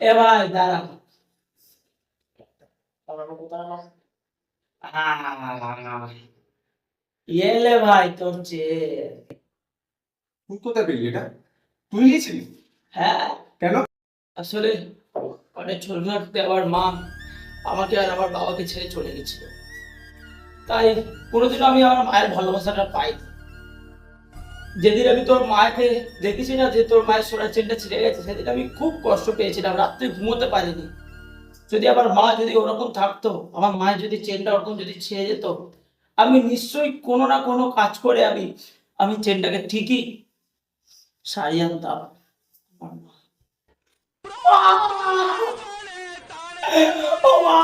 এ ভাই দাঁড়া। এলে ভাই তোর চেয়ে। তুই কোথায় পেলি এটা? তুই গেছিলি? হ্যাঁ, কেন? আসলে অনেক ছোট থাকতে আমার মা আমাকে আর আমার বাবাকে ছেড়ে চলে গেছিল, তাই কোনোদিনও আমি আমার মায়ের ভালোবাসাটা পাই। যেদিন আমি তোর মাকে দেখেছি না, যে তোর মায়ের সোনার চেনটা ছিঁড়ে গেছে, সেদিন আমি খুব কষ্ট পেয়েছিলাম, রাত্রে ঘুমোতে পারিনি। যদি আমার মা যদি ওরকম থাকতো, আমার মায়ের যদি চেনটা ওরকম যদি ছিঁড়ে যেত, আমি নিশ্চয়ই কোনো না কোনো কাজ করে আমি আমি চেনটাকে ঠিকই সারিয়ে আনতাম। আমার মা। ও মা!